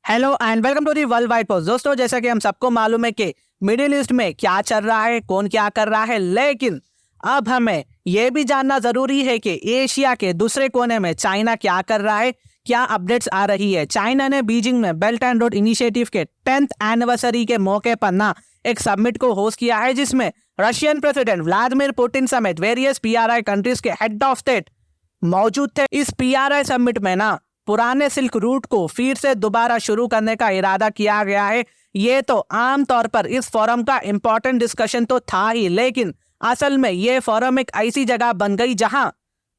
Hello and welcome to the world wide post. दोस्तों, जैसा कि हम सबको मालूम है कि मिडिल ईस्ट में क्या चल रहा है, कौन क्या कर रहा है, लेकिन अब हमें यह भी जानना जरूरी है कि एशिया के दूसरे कोने में चाइना क्या कर रहा है, क्या अपडेट्स आ रही है। चाइना ने बीजिंग में बेल्ट एंड रोड इनिशिएटिव के 10th एनिवर्सरी के मौके पर ना एक समिट को होस्ट किया है, जिसमें रशियन प्रेसिडेंट व्लादिमीर पुतिन समेत वेरियस पीआरआई कंट्रीज के हेड ऑफ स्टेट मौजूद थे। इस पीआरआई समिट में ना पुराने सिल्क रूट को फिर से दोबारा शुरू करने का इरादा किया गया है। ये तो आमतौर पर इस फोरम का इंपॉर्टेंट डिस्कशन तो था ही, लेकिन असल में ये फोरम एक ऐसी जगह बन गई जहां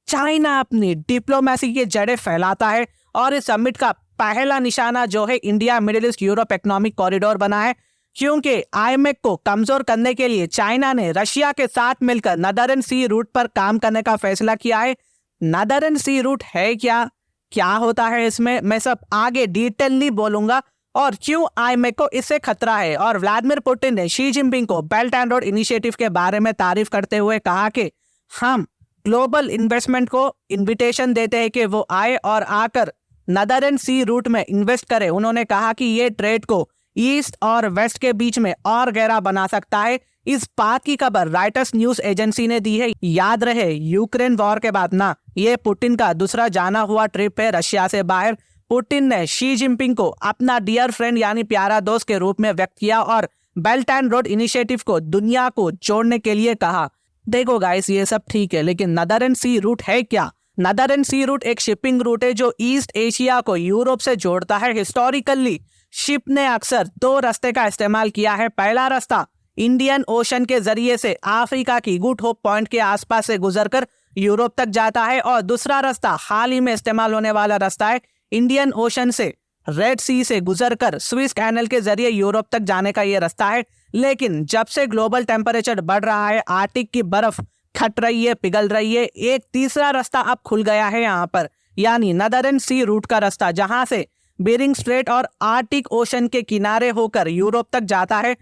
चाइना अपनी डिप्लोमेसी की जड़ें फैलाता है। और इस समिट का पहला निशाना जो है India middle east Europe economic corridor बना है, क्योंकि आईएमएफ को कमजोर करने के लिए चाइना ने रशिया के साथ मिलकर नदर्न सी रूट पर काम करने का फैसला किया है। नदर्न सी रूट है क्या होता है इसमें, मैं सब आगे डिटेलली बोलूंगा, और क्यों आईएमएफ को इससे खतरा है। और व्लादिमीर पुतिन ने शी जिनपिंग को बेल्ट एंड रोड इनिशिएटिव के बारे में तारीफ करते हुए कहा कि हम ग्लोबल इन्वेस्टमेंट को इनविटेशन देते हैं कि वो आए और आकर नदर्न सी रूट में इन्वेस्ट करे। उन्होंने कहा कि ये ट्रेड को ईस्ट और वेस्ट के बीच में और गहरा बना सकता है। इस बात की खबर राइटर्स न्यूज एजेंसी ने दी है। याद रहे, यूक्रेन वॉर के बाद ना ये पुतिन का दूसरा जाना हुआ ट्रिप है रशिया से बाहर। पुतिन ने शी जिनपिंग को अपना डियर फ्रेंड यानी प्यारा दोस्त के रूप में व्यक्त किया और बेल्ट एंड रोड इनिशिएटिव को दुनिया को जोड़ने के लिए कहा। देखो गाइस, ये सब ठीक है, लेकिन नदर्न सी रूट है क्या? नदर्न सी रूट एक शिपिंग रूट है जो ईस्ट एशिया को यूरोप से जोड़ता है। हिस्टोरिकली शिप ने अक्सर दो रास्ते का इस्तेमाल किया है। पहला रास्ता इंडियन ओशन के जरिए से अफ्रीका की गुड होप पॉइंट के आसपास से गुजरकर यूरोप तक जाता है, और दूसरा रास्ता हाल ही में इस्तेमाल होने वाला रास्ता है इंडियन ओशन से रेड सी से गुजरकर स्विस कैनल के जरिए यूरोप तक जाने का ये रास्ता है। लेकिन जब से ग्लोबल टेम्परेचर बढ़ रहा है, आर्कटिक की बर्फ खट रही है, पिघल रही है, एक तीसरा रास्ता अब खुल गया है यहाँ पर, यानी नदर्न सी रूट का रास्ता, जहां से बेरिंग स्ट्रेट और आर्कटिक ओशन के किनारे होकर यूरोप तक जाता है।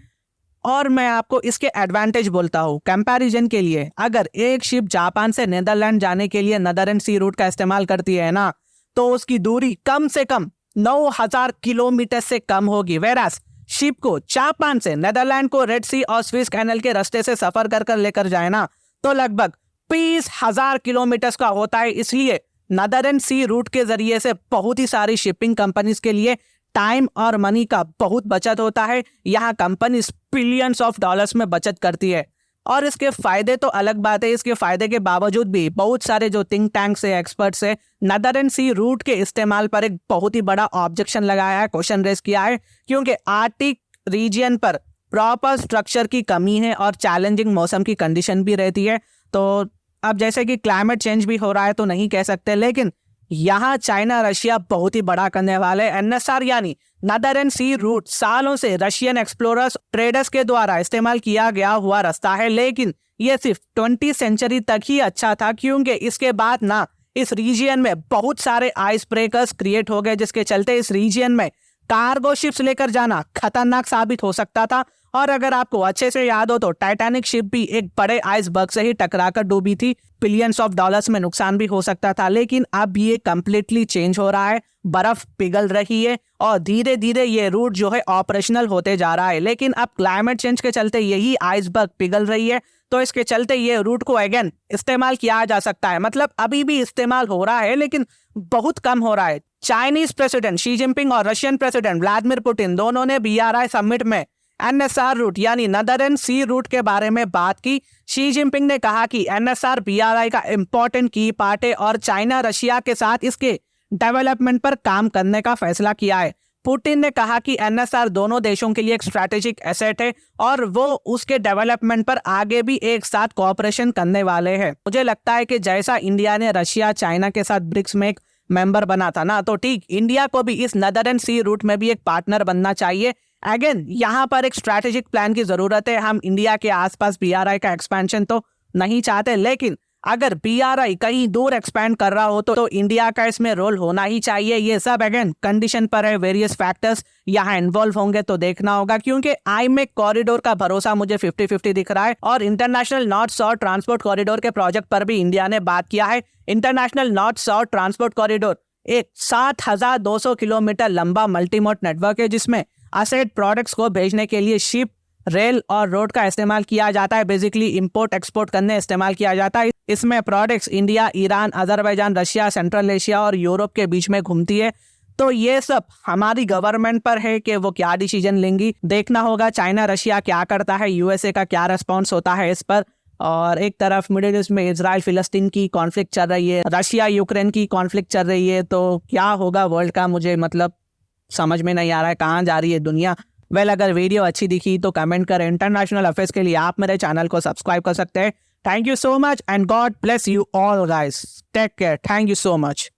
और मैं आपको इसके एडवांटेज बोलता हूँ कंपैरिजन के लिए। अगर एक शिप जापान से नीदरलैंड जाने के लिए नदर्न सी रूट का इस्तेमाल करती है ना, तो उसकी दूरी कम से कम 9,000 किलोमीटर से कम होगी। वेरास शिप को जापान से नीदरलैंड को रेड सी और स्विस कैनल के रास्ते से सफर कर लेकर जाए ना, तो लगभग 20,000 किलोमीटर का होता है। इसलिए नदर्न सी रूट के जरिए से बहुत ही सारी शिपिंग कंपनीज के लिए टाइम और मनी का बहुत बचत होता है। यहाँ कंपनी बिलियंस ऑफ डॉलर्स में बचत करती है। और इसके फायदे तो अलग बात है, इसके फायदे के बावजूद भी बहुत सारे जो थिंक टैंक्स है, एक्सपर्ट्स है, नदर्न सी रूट के इस्तेमाल पर एक बहुत ही बड़ा ऑब्जेक्शन लगाया है, क्वेश्चन रेज किया है, क्योंकि आर्कटिक रीजन पर प्रॉपर स्ट्रक्चर की कमी है और चैलेंजिंग मौसम की कंडीशन भी रहती है। तो अब जैसे कि क्लाइमेट चेंज भी हो रहा है तो नहीं कह सकते, लेकिन यहाँ चाइना रशिया बहुत ही बड़ा करने वाले। एनएसआर यानी नदर्न सी रूट सालों से रशियन एक्सप्लोरर्स ट्रेडर्स के द्वारा इस्तेमाल किया गया हुआ रास्ता है, लेकिन ये सिर्फ 20वीं सेंचुरी तक ही अच्छा था, क्योंकि इसके बाद ना इस रीजियन में बहुत सारे आइस ब्रेकर्स क्रिएट हो गए, जिसके चलते इस रीजियन में कार्गो शिप्स लेकर जाना खतरनाक साबित हो सकता था। और अगर आपको अच्छे से याद हो तो टाइटैनिक शिप भी एक बड़े आइसबर्ग से ही टकराकर डूबी थी, बिलियंस ऑफ डॉलर्स में नुकसान भी हो सकता था। लेकिन अब ये कंप्लीटली चेंज हो रहा है, बर्फ पिघल रही है और धीरे धीरे ये रूट जो है ऑपरेशनल होते जा रहा है। लेकिन अब क्लाइमेट चेंज के चलते यही आइसबर्ग पिघल रही है, तो इसके चलते ये रूट को अगेन इस्तेमाल किया जा सकता है। मतलब अभी भी इस्तेमाल हो रहा है, लेकिन बहुत कम हो रहा है। चाइनीज प्रेसिडेंट शी जिनपिंग और रशियन प्रेसिडेंट व्लादिमीर पुतिन दोनों ने बीआरआई समिट में एनएसआर रूट यानी नदर्न सी रूट के बारे में बात की। शी जिनपिंग ने कहा कि एनएसआर बीआरआई का इंपॉर्टेंट की पार्ट है और चाइना रशिया के साथ इसके डेवलपमेंट पर काम करने का फैसला किया है। पुतिन ने कहा कि एनएसआर दोनों देशों के लिए एक स्ट्रैटेजिक एसेट है और वो उसके डेवलपमेंट पर आगे भी एक साथ कोऑपरेशन करने वाले हैं। मुझे लगता है कि जैसा इंडिया ने रशिया चाइना के साथ ब्रिक्स में एक मेंबर बना था ना, तो ठीक इंडिया को भी इस नदर्न सी रूट में भी एक पार्टनर बनना चाहिए। अगेन यहाँ पर एक स्ट्रैटेजिक प्लान की जरूरत है। हम इंडिया के आसपास बीआरआई का एक्सपेंशन तो नहीं चाहते, लेकिन अगर BRI कहीं दूर एक्सपैंड कर रहा हो तो इंडिया का इसमें रोल होना ही चाहिए। ये सब अगेन कंडीशन पर है, वेरियस फैक्टर्स यहाँ इन्वॉल्व होंगे तो देखना होगा, क्योंकि IMEC कॉरिडोर का भरोसा मुझे 50-50 दिख रहा है। और international north south transport corridor के प्रोजेक्ट पर भी इंडिया ने बात किया है। International north south transport corridor एक 7,200 किलोमीटर लंबा मल्टीमोड नेटवर्क है, जिसमें असेट प्रोडक्ट्स को भेजने के लिए शिप, रेल और रोड का इस्तेमाल किया जाता है। बेसिकली इंपोर्ट एक्सपोर्ट करने इस्तेमाल किया जाता है। इसमें products India, Iran, Azerbaijan, Russia, central Asia और यूरोप के बीच में घूमती है। तो ये सब हमारी गवर्नमेंट पर है कि वो क्या डिसीजन लेंगी, देखना होगा। चाइना, रशिया क्या करता है, USA का क्या रिस्पॉन्स होता है इस पर। और एक तरफ मिडिल ईस्ट में इजराइल फिलिस्तीन की कॉन्फ्लिक्ट चल रही है, रशिया यूक्रेन की कॉन्फ्लिक्ट चल रही है। तो क्या होगा वर्ल्ड का, मुझे मतलब समझ में नहीं आ रहा है कहाँ जा रही है दुनिया। अगर वीडियो अच्छी दिखी तो कमेंट करें। इंटरनेशनल अफेयर्स के लिए आप मेरे चैनल को सब्सक्राइब कर सकते हैं। Thank you so much and God bless you all guys. Take care. Thank you so much.